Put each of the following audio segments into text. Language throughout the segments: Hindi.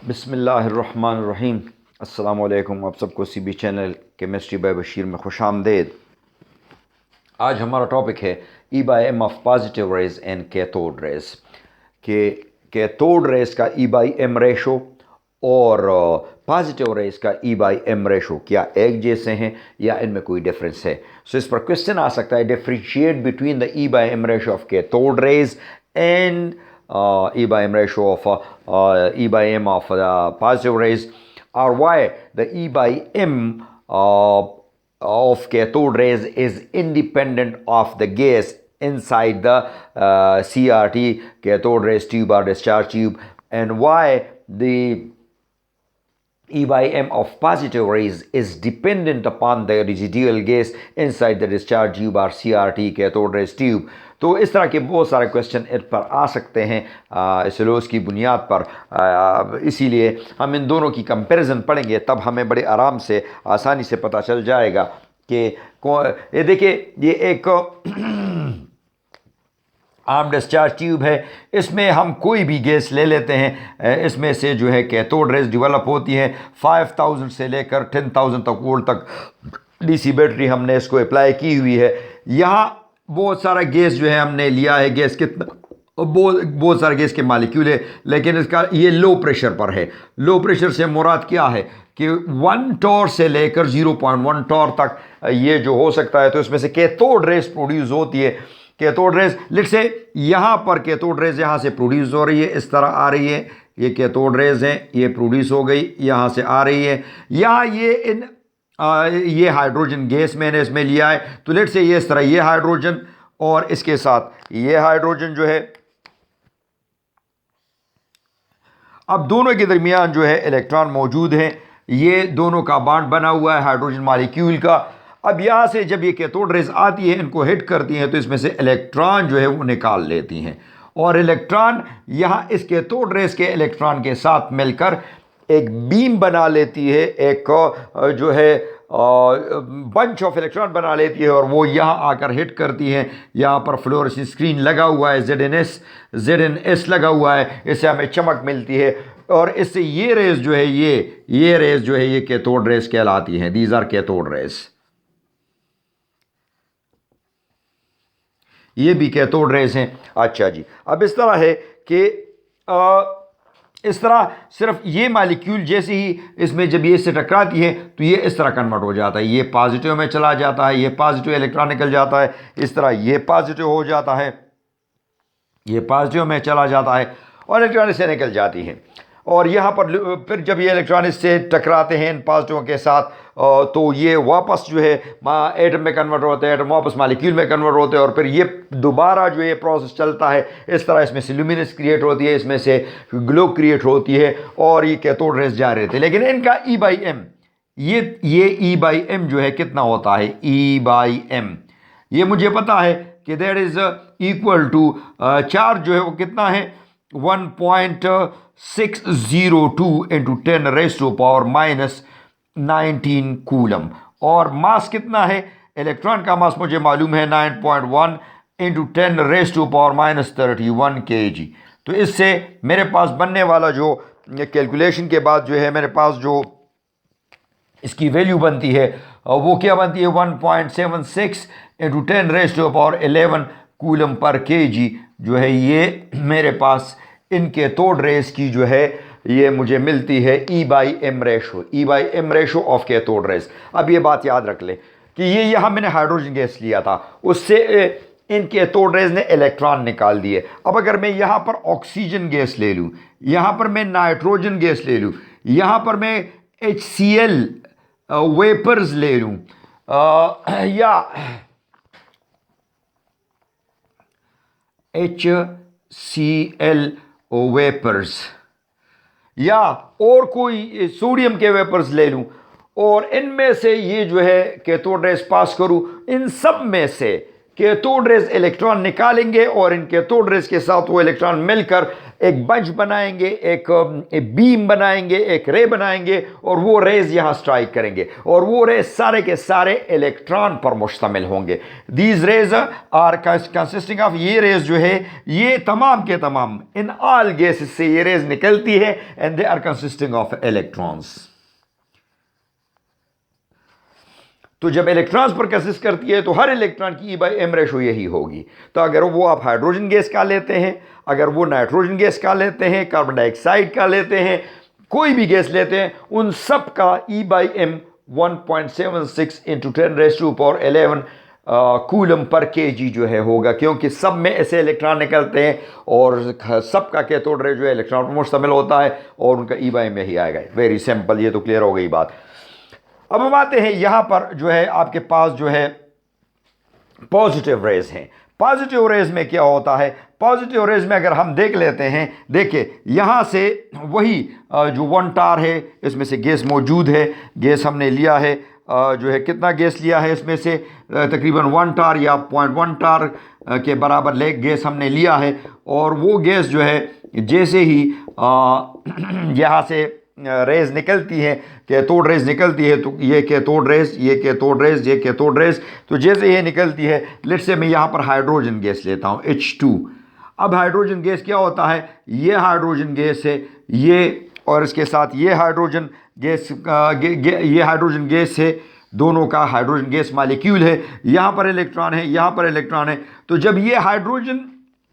बिस्मिल्लाहिर्रहमानिर्रहीम। अस्सलामुअलैकुम। आप सबको CB channel chemistry by Bashir में खुश आमदेद। आज हमारा टॉपिक है E by M of positive rays and cathode rays के कैथोड रेज का E बाई एम रेशो और पॉजिटिव रेज का E बाई एम रेशो क्या एक जैसे हैं या इनमें कोई डिफरेंस है। सो इस पर क्वेश्चन आ सकता है, differentiate between the E by M ratio of cathode rays and E by m ratio of E by m of the positive rays, or why the E by m of cathode rays is independent of the gas inside the CRT cathode rays tube or discharge tube, and why the E by m of positive rays is dependent upon the residual gas inside the discharge tube or CRT cathode rays tube। तो इस तरह के बहुत सारे क्वेश्चन इन पर आ सकते हैं इस लॉज की बुनियाद पर। इसीलिए हम इन दोनों की कंपैरिजन पढ़ेंगे, तब हमें बड़े आराम से आसानी से पता चल जाएगा कि ये देखिए, ये एक आर्म डिस्चार्ज ट्यूब है। इसमें हम कोई भी गैस ले लेते हैं, इसमें से जो है कैथोड रेज डेवलप होती हैं। 5000 से लेकर 10,000 तक वोल्ट तक DC बैटरी हमने इसको अप्लाई की हुई है। यहाँ बहुत सारा गैस जो है हमने लिया है। गैस कितना, बहुत सारे गैस के मालिक्यूल है, लेकिन इसका ये लो प्रेशर पर है। लो प्रेशर से मुराद क्या है कि 1 टॉर से लेकर 0.1 टॉर तक ये जो हो सकता है। तो इसमें से कैथोड रेज प्रोड्यूस होती है। कैथोड रेज लेट्स से यहाँ पर कैथोड रेज यहाँ से प्रोड्यूस हो रही है, इस तरह आ रही है। ये कैथोड रेज हैं, ये प्रोड्यूस हो गई, यहाँ से आ रही है। यहाँ ये हाइड्रोजन गैस मैंने इसमें लिया है। तो लेट्स से ये इस तरह ये हाइड्रोजन और इसके साथ ये हाइड्रोजन जो है, अब दोनों के दरमियान जो है इलेक्ट्रॉन मौजूद हैं। ये दोनों का बॉन्ड बना हुआ है हाइड्रोजन मॉलिक्यूल का। अब यहाँ से जब ये कैथोड रेज आती है, इनको हिट करती हैं, तो इसमें से इलेक्ट्रॉन जो है वो निकाल लेती हैं, और इलेक्ट्रॉन यहाँ इस कैथोड रेज के इलेक्ट्रॉन के साथ मिलकर एक बीम बना लेती है, एक जो है बंच ऑफ इलेक्ट्रॉन बना लेती है, और वो यहाँ आकर हिट करती हैं। यहाँ पर फ्लोरेसेंस स्क्रीन लगा हुआ है, ZNS लगा हुआ है, इससे हमें चमक मिलती है। और इससे ये रेज जो है ये रेज जो है ये कैथोड रेज कहलाती हैं। These are cathode rays. ये भी कैथोड रेज हैं। अच्छा जी, अब इस तरह है कि इस तरह सिर्फ ये मालिक्यूल जैसे ही इसमें जब ये इससे टकराती है तो ये इस तरह कन्वर्ट हो जाता है। ये पॉजिटिव में चला जाता है, ये पॉजिटिव इलेक्ट्रॉन निकल जाता है। इस तरह ये पॉजिटिव हो जाता है, ये पॉजिटिव में चला जाता है और इलेक्ट्रॉन इससे निकल जाती है। और यहाँ पर फिर जब ये इलेक्ट्रॉन इससे टकराते हैं इन पॉजिटिव के साथ, तो ये वापस जो है एटम में कन्वर्ट होते हैं, एटम वापस मॉलिक्यूल में कन्वर्ट होते हैं, और फिर ये दोबारा जो ये प्रोसेस चलता है। इस तरह इसमें से ल्यूमिनेंस क्रिएट होती है, इसमें से ग्लो क्रिएट होती है, और ये कैथोड रेज जा रहे थे। लेकिन इनका E बाई एम, ये E बाई एम जो है कितना होता है, E बाई एम ये मुझे पता है कि that is equal to charge जो है वो कितना है, 1.602 into 10 raise to power -19 coulomb. और मास कितना है, इलेक्ट्रॉन का मास मुझे मालूम है 9.1 into 10 raise to power -31 kg। तो इससे मेरे पास बनने वाला जो कैलकुलेशन के बाद जो है मेरे पास जो इसकी वैल्यू बनती है वो क्या बनती है, 1.76 into 10 raise to power 11 coulomb पर kg जो है ये मेरे पास इन कैथोड रेज की जो है ये मुझे मिलती है E by M ratio, E by M ratio of cathode rays. अब ये बात याद रख लें कि ये यहाँ मैंने हाइड्रोजन गैस लिया था, उससे इन कैथोड रेज ने इलेक्ट्रॉन निकाल दिए। अब अगर मैं यहाँ पर ऑक्सीजन गैस ले लूँ, यहाँ पर मैं नाइट्रोजन गैस ले लूँ, यहाँ पर मैं HCl वेपर्स ले लूँ, या HCl वेपर्स, या और कोई सोडियम के वेपर्स ले लूं, और इनमें से ये जो है कैथोड रेज पास करूं, इन सब में से कैथोड रेज इलेक्ट्रॉन निकालेंगे, और इन कैथोड रेज के साथ वो इलेक्ट्रॉन मिलकर एक बंच बनाएंगे, एक बीम बनाएंगे, एक रे बनाएंगे, और वो रेज यहां स्ट्राइक करेंगे, और वो रेज सारे के सारे इलेक्ट्रॉन पर मुश्तमिल होंगे। These rays are consisting of, ये रेज जो है ये तमाम के तमाम इन ऑल गैसेस से ये रेज निकलती है, and they are consisting of electrons. तो जब इलेक्ट्रॉन्स पर कंसिस्ट करती है तो हर इलेक्ट्रॉन की E/m रेशो यही होगी। तो अगर वो आप हाइड्रोजन गैस का लेते हैं, अगर वो नाइट्रोजन गैस का लेते हैं, कार्बन डाइऑक्साइड का लेते हैं, कोई भी गैस लेते हैं, उन सब का E/m 1.76 × 10⁻11 कूलम पर kg जो है होगा, क्योंकि सब में ऐसे इलेक्ट्रॉन निकलते हैं और सबका कैथोड रे जो है इलेक्ट्रॉन पर मुश्तमिल होता है, और उनका E/m यही आएगा। वेरी सिंपल, ये तो क्लियर हो गई बात। अब हम आते हैं यहां पर जो है आपके पास जो है पॉजिटिव रेज हैं। पॉजिटिव रेज में क्या होता है? पॉजिटिव रेज में अगर हम देख लेते हैं, देखिए यहां से वही जो 1 टार है, इसमें से गैस मौजूद है, गैस हमने लिया है, जो है कितना गैस लिया है, इसमें से तकरीबन 1 टार या 0.1 टार के बराबर ले गैस हमने लिया है। और वो गैस जो है जैसे ही यहाँ से रेज निकलती है, कैथोड रेज निकलती है, तो ये कैथोड रेज, ये कैथोड रेज, ये कैथोड रेज, तो जैसे ये निकलती है, लेट्स से मैं यहाँ पर हाइड्रोजन गैस लेता हूँ H2। अब हाइड्रोजन गैस क्या होता है? ये हाइड्रोजन गैस है, ये और इसके साथ ये हाइड्रोजन गैस ये हाइड्रोजन गैस है, दोनों का हाइड्रोजन गैस मालिक्यूल है, यहाँ पर इलेक्ट्रॉन है, यहाँ पर इलेक्ट्रॉन है। तो जब ये हाइड्रोजन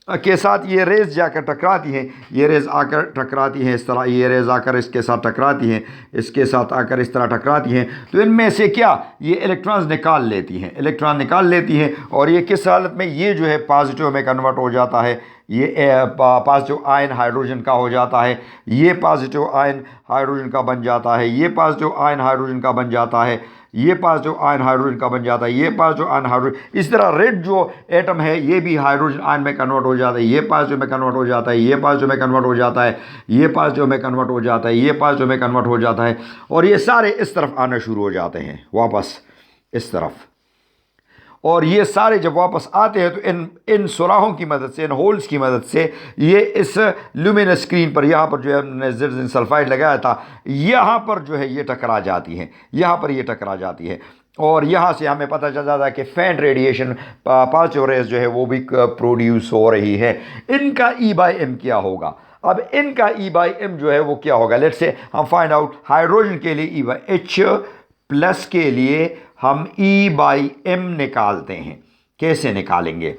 के साथ ये रेज जाकर टकराती हैं, ये रेज आकर टकराती हैं इस तरह, ये रेज आकर इसके साथ टकराती हैं, इसके साथ आकर इस तरह टकराती हैं, तो इनमें से क्या ये इलेक्ट्रॉन्स निकाल लेती हैं, इलेक्ट्रॉन निकाल लेती हैं। और ये किस हालत में? ये जो है पॉजिटिव में कन्वर्ट हो जाता है, ये पॉजिटिव आयन हाइड्रोजन का हो जाता है, ये पॉजिटिव आयन हाइड्रोजन का बन जाता है, ये पॉजिटिव आयन हाइड्रोजन का बन जाता है, ये पॉजिटिव आयन हाइड्रोजन का बन जाता है, ये पॉजिटिव आयन हाइड्रोजन। इस तरह रेड जो एटम है ये भी हाइड्रोजन आयन में कन्वर्ट हो जाता है, ये पॉजिटिव में कन्वर्ट हो जाता है, ये पॉजिटिव में कन्वर्ट हो जाता है, ये पॉजिटिव में कन्वर्ट हो जाता है, ये पॉजिटिव में कन्वर्ट हो जाता है, और ये सारे इस तरफ आना शुरू हो जाते हैं, वापस इस तरफ। और ये सारे जब वापस आते हैं तो इन सुराहों की मदद से, इन होल्स की मदद से, ये इस लुमिनस स्क्रीन पर, यहाँ पर जो है हमने जिंक सल्फाइड लगाया था, यहाँ पर जो है ये टकरा जाती हैं, यहाँ पर ये टकरा जाती है, और यहाँ से हमें पता चल जाता है कि फैंट रेडिएशन, पॉजिटिव रेज जो है वो भी प्रोड्यूस हो रही है। इनका E/m क्या होगा? अब इनका E/m जो है वो क्या होगा? लेट्स से हम फाइंड आउट हाइड्रोजन के लिए H+ के लिए हम E/m निकालते हैं। कैसे निकालेंगे?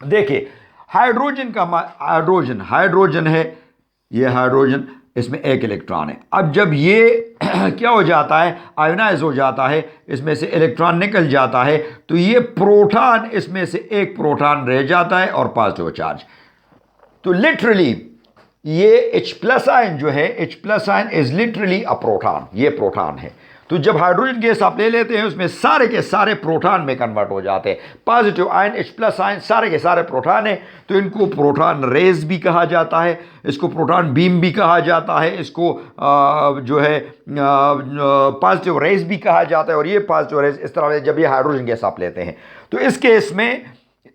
देखिए हाइड्रोजन का हाइड्रोजन है, ये हाइड्रोजन, इसमें एक इलेक्ट्रॉन है। अब जब ये क्या हो जाता है? आयोनाइज हो जाता है, इसमें से इलेक्ट्रॉन निकल जाता है, तो ये प्रोटॉन, इसमें से एक प्रोटॉन रह जाता है और पॉजिटिव चार्ज। तो लिटरली ये H+ आयन जो है, H+ ion is literally a proton, ये प्रोटॉन है। तो जब हाइड्रोजन गैस आप ले लेते हैं उसमें सारे के सारे प्रोटॉन में कन्वर्ट हो जाते हैं। पॉजिटिव आयन, H+ आयन, सारे के सारे प्रोटॉन है, तो इनको प्रोटॉन रेज भी कहा जाता है, इसको प्रोटॉन बीम भी कहा जाता है, इसको जो है पॉजिटिव रेज भी कहा जाता है। और ये पॉजिटिव रेज इस तरह जब ये हाइड्रोजन गैस आप लेते हैं तो इस केस में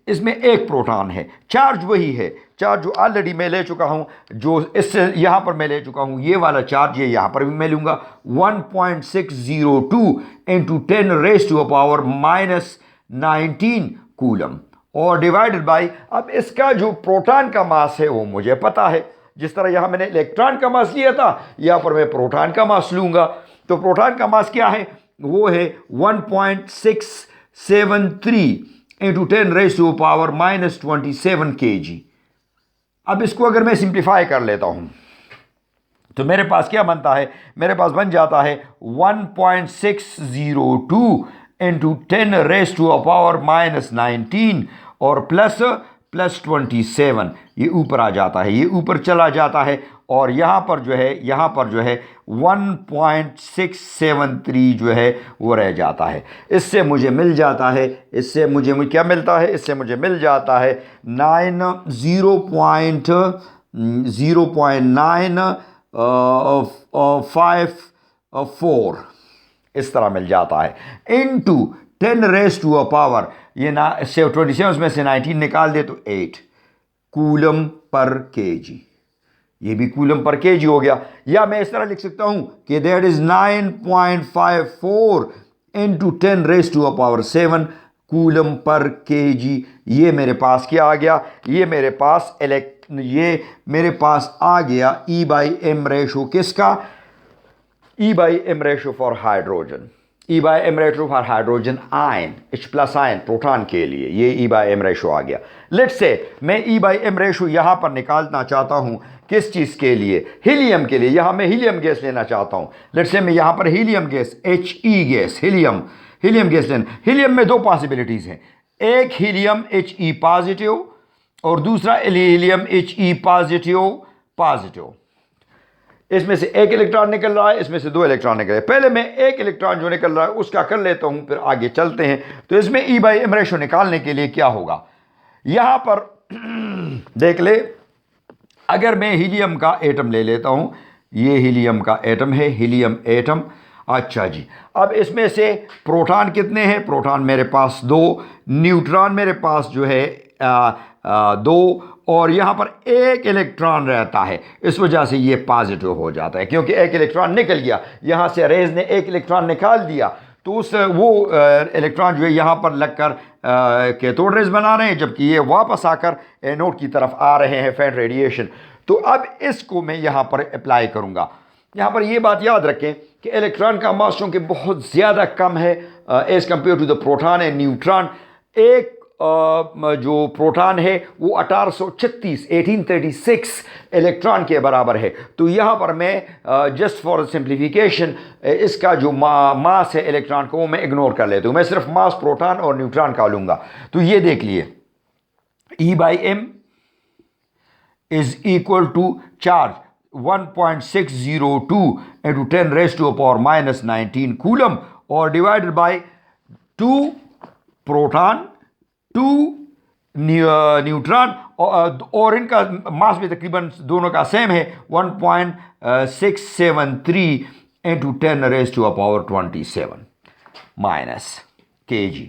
इसमें एक प्रोटॉन है, चार्ज वही है, चार्ज जो ऑलरेडी मैं ले चुका हूं, जो इससे यहां पर मैं ले चुका हूं, ये वाला चार्ज ये यहां पर भी मैं लूंगा 1.602 × 10⁻⁻19 कूलम, और डिवाइडेड बाय, अब इसका जो प्रोटॉन का मास है वो मुझे पता है। जिस तरह यहां मैंने इलेक्ट्रॉन का मास लिया था, यहां पर मैं प्रोटॉन का मास लूंगा। तो प्रोटॉन का मास क्या है? वो है 1.673 × 10⁻⁻27 kg। अब इसको अगर मैं सिंप्लीफाई कर लेता हूं तो मेरे पास क्या बनता है? मेरे पास बन जाता है 1.602 × 10⁻⁻19 और प्लस 27, ये ऊपर आ जाता है, ये ऊपर चला जाता है, और यहाँ पर जो है 1.673 जो है वो रह जाता है। इससे मुझे मिल जाता है, इससे मुझे क्या मिलता है? इससे मुझे मिल जाता है 0.954 इस तरह मिल जाता है, इनटू 10⁻⁻, ये ना 27 में से 19 निकाल दे तो 8, कूलम पर केजी। ये भी कूलम पर केजी हो गया। या मैं इस तरह लिख सकता हूं कि that is 9.54 into 10⁻⁷ coulomb per KG. ये मेरे पास क्या आ गया? ये मेरे पास आ गया E/m रेशो किसका? E/m ratio for hydrogen. E/m ratio for hydrogen ion, H+ ion proton के लिए ये E/m रेशो आ गया। लेट्स से मैं E/m रेशो यहां पर निकालना चाहता हूं किस चीज के लिए? हीलियम के लिए। यहां मैं हीलियम गैस लेना चाहता हूं। लेट्स से मैं यहां पर helium gas He gas helium gas लेना। हीलियम में दो पॉसिबिलिटीज हैं, एक हीलियम He पॉजिटिव और दूसरा हीलियम He पॉजिटिव। इसमें से एक इलेक्ट्रॉन निकल रहा है, इसमें से दो इलेक्ट्रॉन निकल रहे हैं। पहले मैं एक इलेक्ट्रॉन जो निकल रहा है उसका कर लेता हूं, फिर आगे चलते हैं। तो इसमें E/m रेशो निकालने के लिए क्या होगा? यहां पर देख ले, अगर मैं हीलियम का एटम ले लेता हूं, ये हीलियम का एटम है, हीलियम एटम। अच्छा जी, अब इसमें से प्रोटॉन कितने हैं? प्रोटॉन मेरे पास 2, न्यूट्रॉन मेरे पास जो है 2, और यहां पर एक इलेक्ट्रॉन रहता है। इस वजह से ये पॉजिटिव हो जाता है, क्योंकि एक इलेक्ट्रॉन निकल गया। यहां से रेज ने एक इलेक्ट्रॉन निकाल दिया, तो वो इलेक्ट्रॉन जो है यहां पर लगकर कैथोड रेज बना रहे हैं, जबकि ये वापस आकर एनोड की तरफ आ रहे हैं, फेड रेडिएशन। तो अब इसको मैं यहां पर अप्लाई करूंगा। यहां पर ये बात याद रखें कि इलेक्ट्रॉन का मास चूंकि बहुत ज़्यादा कम है as compare to the proton and neutron. एक जो प्रोटॉन है वो 1836 इलेक्ट्रॉन के बराबर है। तो यहाँ पर मैं जस्ट फॉर सिंप्लीफिकेशन इसका जो मास है इलेक्ट्रॉन को वो मैं इग्नोर कर लेता हूँ। मैं सिर्फ मास प्रोटॉन और न्यूट्रॉन का लूँगा। तो ये देख लिए, E/m is equal to charge 1.602 into 10⁻⁻⁻19 coulomb, और डिवाइडेड बाय 2 प्रोटॉन 2 न्यूट्रॉन, और इनका मास भी तकरीबन दोनों का सेम है, 1.673 इंटू 10⁻27 माइनस kg।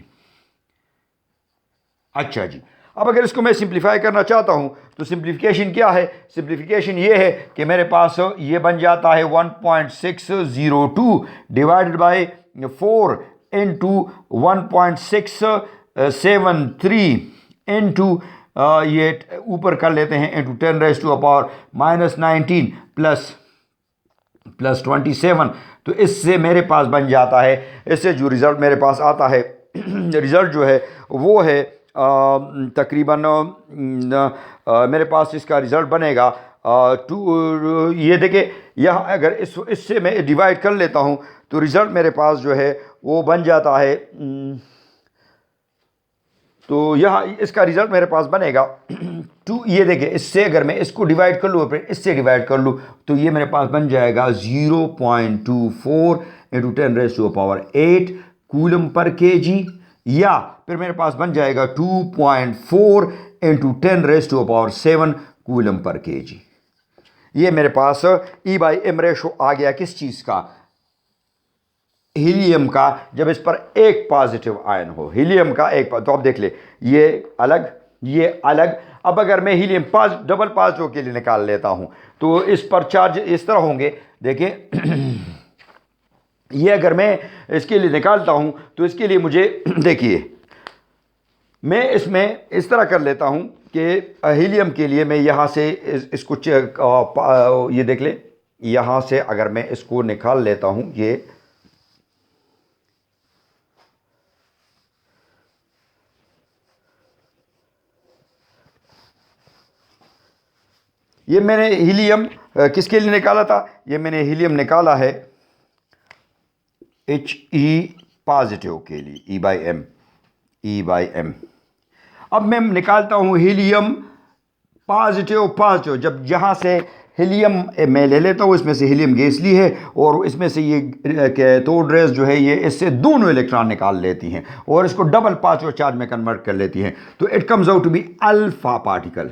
अच्छा जी, अब अगर इसको मैं सिंप्लीफाई करना चाहता हूं तो सिंप्लीफिकेशन क्या है? सिंप्लीफिकेशन ये है कि मेरे पास ये बन जाता है 1.602 डिवाइडेड बाय 4 इंटू 1.673 इंटू ये ऊपर कर लेते हैं इंटू 10⁻⁻19 प्लस 27। तो इससे मेरे पास बन जाता है, इससे जो रिज़ल्ट मेरे पास आता है रिज़ल्ट जो है वो है तकरीबन मेरे पास इसका रिज़ल्ट बनेगा ये देखिए, यहाँ अगर इससे मैं डिवाइड कर लेता हूँ तो रिज़ल्ट मेरे पास जो है वो बन जाता है। तो यहाँ इसका रिज़ल्ट मेरे पास बनेगा ये देखिए, इससे अगर मैं इसको डिवाइड कर लूँ फिर इससे डिवाइड कर लूँ तो ये मेरे पास बन जाएगा 0.24 इंटू 10⁻8 कूलम पर kg, या फिर मेरे पास बन जाएगा 2.4 इंटू 10⁻7 कूलम पर kg। ये मेरे पास E/m रेशो आ गया किस चीज़ का? हीलियम का, जब इस पर एक पॉजिटिव आयन हो, हीलियम का एक। तो अब देख ले, ये अलग ये अलग। अब अगर मैं हीलियम डबल पॉजिटिव के लिए निकाल लेता हूं तो इस पर चार्ज इस तरह होंगे। देखिए ये अगर मैं इसके लिए निकालता हूं तो इसके लिए मुझे देखिए, मैं इसमें इस तरह कर लेता हूं कि हीलियम के लिए मैं यहां से इसको ये देख ले, यहां से अगर मैं इसको निकाल लेता हूं, ये मैंने हीलियम किसके लिए निकाला था? ये मैंने हीलियम निकाला है He पॉजिटिव के लिए, E/m। अब मैं निकालता हूं हीलियम पॉजिटिव। जब यहाँ से हीलियम मैं ले लेता हूँ, इसमें से हीलियम गैस ली है और इसमें से ये कैथोड रेज जो है ये इससे दोनों इलेक्ट्रॉन निकाल लेती हैं और इसको डबल पॉजिटिव चार्ज में कन्वर्ट कर लेती हैं। तो it comes out to be alpha particle.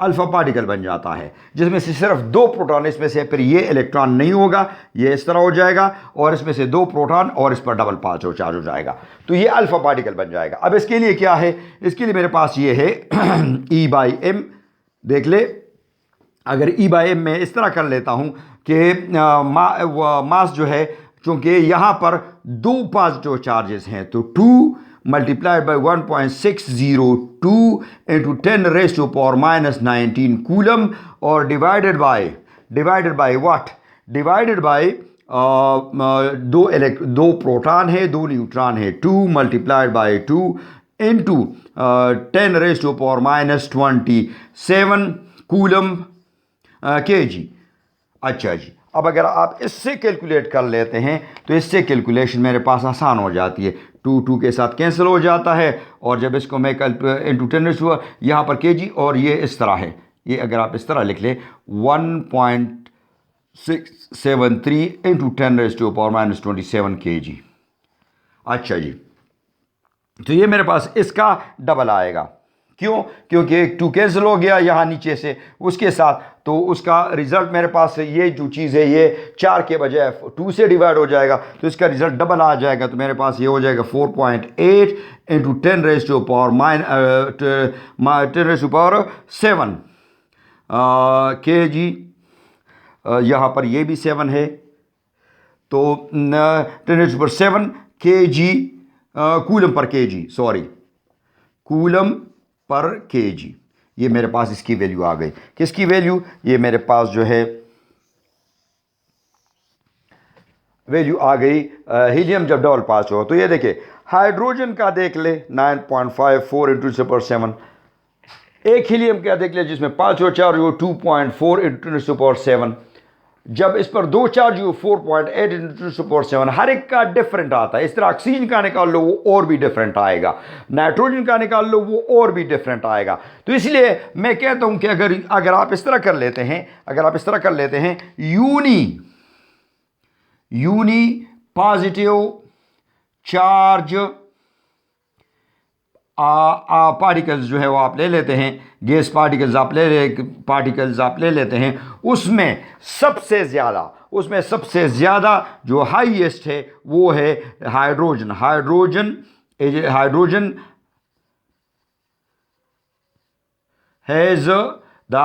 Alpha particle बन जाता है, जिसमें से सिर्फ 2 प्रोटॉन, इसमें से फिर ये इलेक्ट्रॉन नहीं होगा, ये इस तरह हो जाएगा और इसमें से 2 प्रोटॉन और इस पर डबल पार्टिकल चार्ज हो जाएगा, तो ये अल्फा पार्टिकल बन जाएगा। अब इसके लिए क्या है, इसके लिए मेरे पास ये है E/m। देख ले, अगर E/m में इस तरह कर लेता हूं कि मास जो है, चूंकि यहां पर 2 पॉजिटिव चार्जेस हैं, तो 2 multiplied by 1.602 into 10 raised to power minus 19 coulomb और divided by what? Divided by दो प्रोटॉन है, 2 न्यूट्रॉन है, 2 multiplied by 2 into 10 raised to power minus 27 coulomb kg। अच्छा जी, अब अगर आप इससे कैलकुलेट कर लेते हैं तो इससे कैलकुलेशन मेरे पास आसान हो जाती है, 2 के साथ कैंसिल हो जाता है, और जब इसको मैं इंटू 10 यहाँ पर kg, और ये इस तरह है, ये अगर आप इस तरह लिख लें 1.673 इंटू 10⁻⁻27 kg। अच्छा जी, तो ये मेरे पास इसका डबल आएगा। क्यों? क्योंकि 2 कैंसिल हो गया यहाँ नीचे से उसके साथ, तो उसका रिजल्ट मेरे पास ये जो चीज़ है ये 4 के बजाय 2 से डिवाइड हो जाएगा, तो इसका रिजल्ट डबल आ जाएगा। तो मेरे पास ये हो जाएगा 4.8 इंटू 10⁻⁻7 kg। यहाँ पर ये भी 7 है, तो 10⁻7 kg कूलम पर kg, सॉरी कूलम पर kg। ये मेरे पास इसकी वैल्यू आ गई। किसकी वैल्यू? ये मेरे पास जो है वैल्यू आ गई हीलियम जब डबल पास हो। तो ये देखिए, हाइड्रोजन का देख ले 9.54 इंटू 10⁻⁷, एक हीलियम का देख ले जिसमें 5 और 4 हो 2.4 इंटू 10⁻⁷, जब इस पर 2 चार्ज हो 4.8 इंटू 10⁻⁷। हर एक का डिफरेंट आता है। इस तरह ऑक्सीजन का निकाल लो वो और भी डिफरेंट आएगा, नाइट्रोजन का निकाल लो वो और भी डिफरेंट आएगा। तो इसलिए मैं कहता हूं कि अगर आप इस तरह कर लेते हैं, यूनी पॉजिटिव चार्ज पार्टिकल्स जो है वो आप ले लेते हैं, गैस पार्टिकल्स आप ले लेते हैं, उसमें सबसे ज़्यादा जो हाईएस्ट है वो है hydrogen has the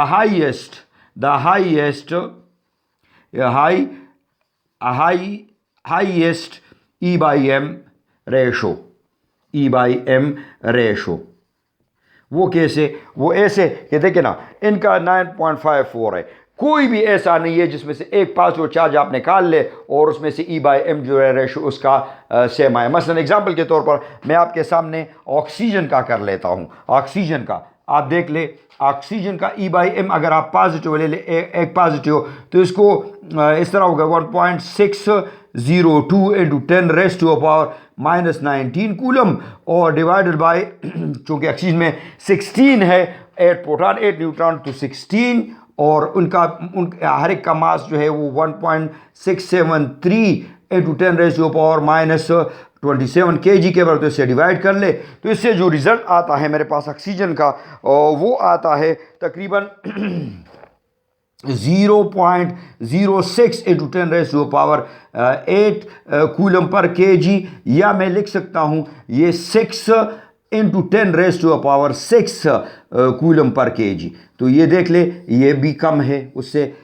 highest E/m ratio. वो कैसे? वो ऐसे कि देखिए ना, इनका 9.54 है, कोई भी ऐसा नहीं है जिसमें से एक 5 चार्ज आप निकाल ले और उसमें से E/m जो है रेशो उसका सेम आए। मसलन एग्जांपल के तौर पर मैं आपके सामने ऑक्सीजन का कर लेता हूं। ऑक्सीजन का आप देख ले, ऑक्सीजन का E/m अगर आप पॉजिटिव ले ले, एक पॉजिटिव, तो इसको इस तरह होगा 1.602 इंटू 10⁻⁻⁻19 कूलम और डिवाइडेड बाय, चूंकि ऑक्सीजन में 16 है, 8 प्रोटॉन 8 न्यूट्रॉन, तो 16, और हर एक का मास जो है वो 1.673 इंटू 10⁻⁻27 kg के बराबर। तो इससे डिवाइड कर ले, तो इससे जो रिजल्ट आता है मेरे पास ऑक्सीजन का, वो आता है तकरीबन 0.06 इंटू 10⁻8 कूलम पर kg, या मैं लिख सकता हूं ये 6 इंटू 10⁻6 कूलम पर kg। तो ये देख ले, ये भी कम है उससे।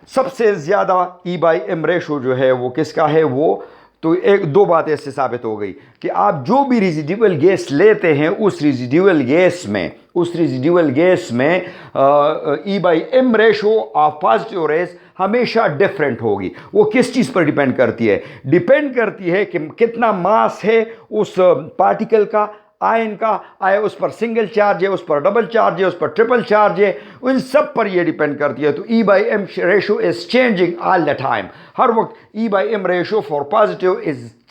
सबसे ज़्यादा E/m रेशो जो है वो किसका है? वो तो एक दो बातें इससे साबित हो गई कि आप जो भी रेजिडुअल गैस लेते हैं उस रेजिडुअल गैस में E/m ratio of positive raise हमेशा डिफरेंट होगी। वो किस चीज़ पर डिपेंड करती है? डिपेंड करती है कि कितना मास है उस पार्टिकल का, आयन का, उस पर सिंगल चार्ज है, उस पर डबल चार्ज है, उस पर ट्रिपल चार्ज है, उन सब पर यह डिपेंड करती है। तो E/m ratio is changing all the time. हर वक्त E/m ratio for positive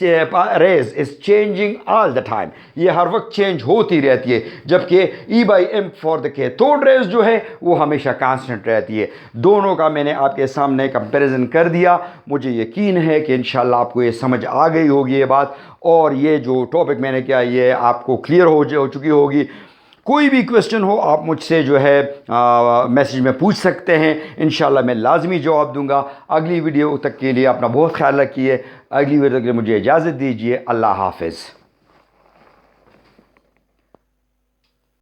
rays is changing all the time, ये हर वक्त चेंज होती रहती है, जबकि E/m for the cathode rays जो है वो हमेशा कांस्टेंट रहती है। दोनों का मैंने आपके सामने कंपैरिजन कर दिया। मुझे यकीन है कि इंशाल्लाह आपको ये समझ आ गई होगी ये बात, और ये जो टॉपिक मैंने किया ये आपको क्लियर हो चुकी होगी। कोई भी क्वेश्चन हो आप मुझसे जो है मैसेज में पूछ सकते हैं, इंशाल्लाह मैं लाजमी जवाब दूंगा। अगली वीडियो तक के लिए अपना बहुत ख्याल रखिए। अगली वीडियो के लिए मुझे इजाज़त दीजिए। अल्लाह हाफ़िज़।